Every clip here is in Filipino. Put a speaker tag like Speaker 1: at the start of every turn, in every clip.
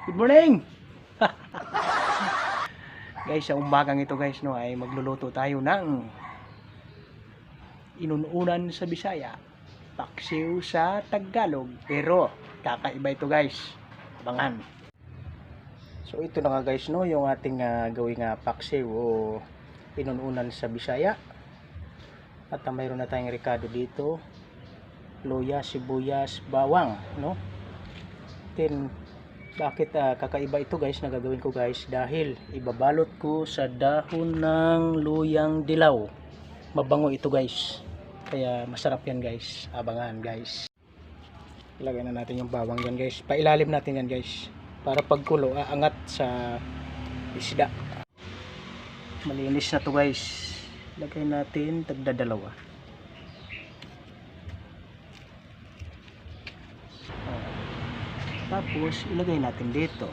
Speaker 1: Good morning! Guys, sa umagang ito guys, no, ay magluluto tayo ng inununan sa Bisaya, paksiw sa Tagalog. Pero kakaiba ito guys. Abangan. So ito na nga guys, no, yung ating gawing paksiw o inununan sa Bisaya. At mayroon na tayong rekado dito. Luya, sibuyas, bawang, no? Then bakit kakaiba ito guys na gagawin ko guys, dahil ibabalot ko sa dahon ng luyang dilaw. Mabango ito guys, kaya masarap yan guys. Abangan guys. Ilagay na natin yung bawang yan guys, pailalim natin yan guys, para pagkulo aangat sa isda. Malinis na to guys, lagay natin tagdadalawa. Tapos ilagay natin dito.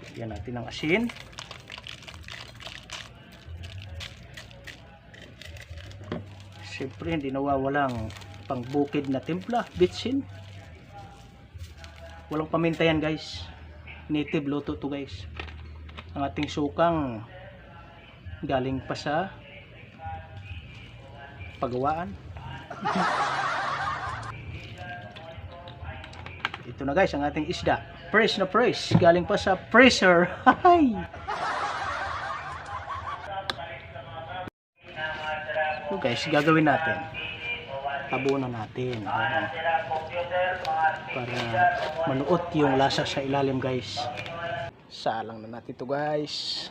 Speaker 1: Lagyan natin ng asin. Siyempre hindi nawawalang pangbukid na timpla, bitsin. Walang paminta yan guys. Native luto to guys. Ang ating sukang galing pa sa pagawaan. Ito na guys ang ating isda, fresh na fresh, galing pa sa freezer. So guys, gagawin natin, tabunan natin para manuot yung lasa sa ilalim guys. Salang na natin ito guys.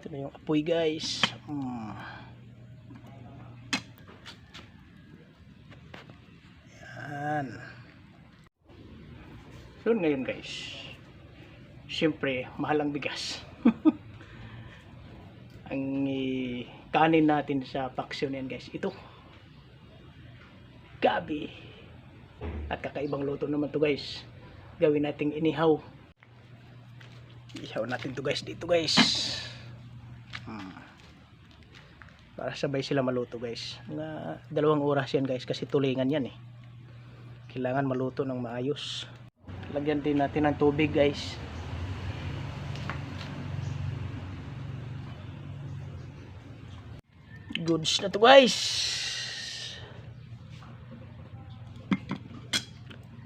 Speaker 1: Ito na yung apoy guys. Yan. So ngayon guys, siyempre mahal ang bigas. Ang kanin natin sa paksiw na yan guys, ito gabi. At kakaibang luto naman to guys, gawin nating inihaw. Ihaw natin to guys dito guys. Para sabay sila maluto guys. Mga 2 oras yan guys, kasi tulingan yan eh. Kailangan maluto ng maayos. Lagyan din natin ng tubig guys. Goods na to guys.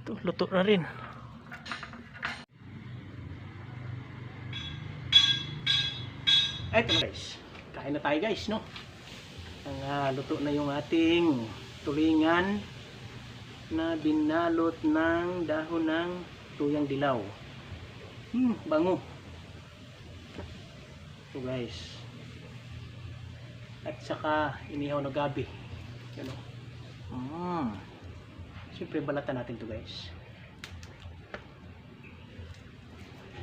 Speaker 1: Ito, luto na rin. Eto guys, kain na tayo guys, no? Ang luto na yung ating tulingan na binalot ng dahon ng tuyang dilaw. Bango. Ito guys. At saka inihaw na gabi. Yan o. Siyempre balatan natin to guys.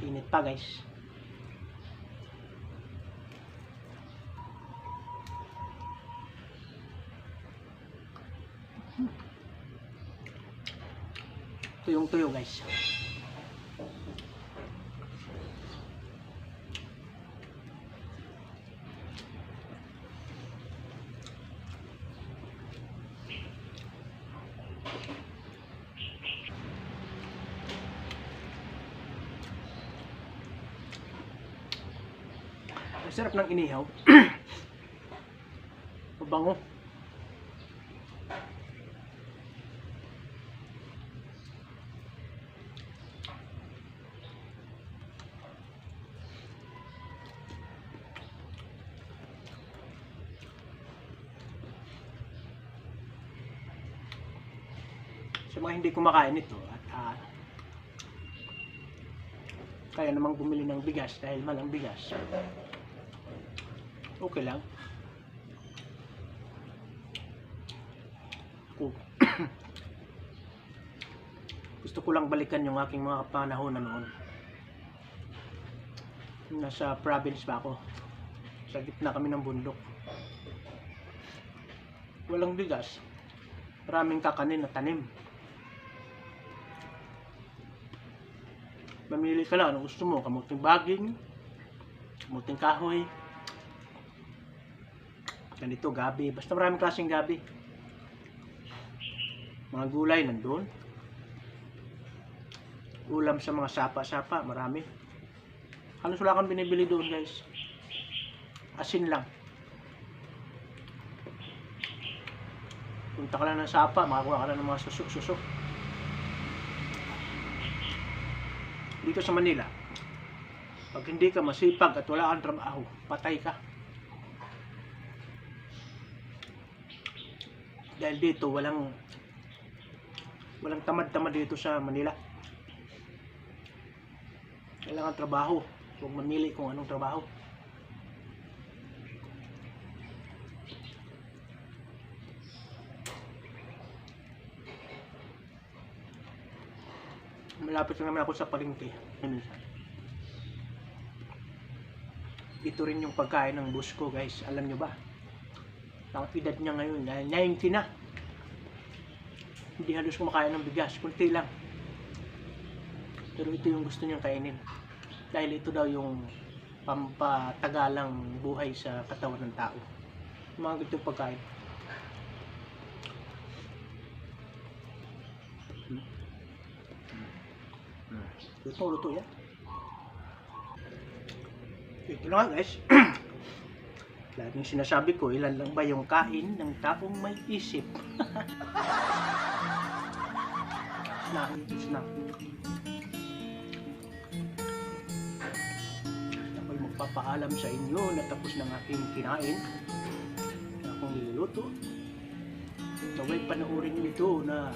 Speaker 1: Init pa guys. Tuyong tuyo guys. Ang sarap ng inihaw. Mabango. Sa mga hindi kumakain ito at kaya namang bumili ng bigas dahil mahal ang bigas, okay lang. Gusto ko lang balikan yung aking mga panahon na noon. Nasa province ba ako, sa gitna kami ng bundok, walang bigas, maraming kakanin na tanim. Mamili ka lang, ano gusto mo, kamuting baging, Kamuting kahoy. Ganito, gabi. Basta maraming klaseng gabi. Mga gulay nandun. Ulam sa mga sapa-sapa, marami. Halos wala kang binibili doon guys. Asin lang. Punta ka lang ng sapa, makakuha ka lang ng mga susok-susok. Dito sa Manila, pag hindi ka masipag at wala kang trabaho, patay ka. Dahil dito, walang tamad-tamad dito sa Manila. Kailangan trabaho. Huwag mamili kung anong trabaho. Malapit lang naman ako sa palengke. Ito rin yung pagkain ng boss ko guys. Alam nyo ba? Ang edad niya ngayon, 90 na. Hindi halos kumakain ng bigas. Kunti lang. Pero ito yung gusto niyang kainin. Dahil ito daw yung pampatagalang buhay sa katawan ng tao. Mga ganitong pagkain. Luto yan. Ito na nga guys. Laging sinasabi ko, ilan lang ba yung kain ng taong may isip? Snack. Ako'y magpapaalam sa inyo na tapos ng aking kinain na akong niluluto. Naway panoorin nyo ito na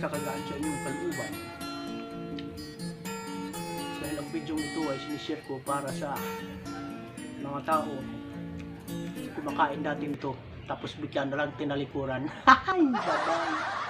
Speaker 1: kakagaan sa inyong kalooban. Dahil ang video ito ay sinishare ko para sa mga tao kumakain dati ito tapos bigla na lang tinalikuran. Bye-bye!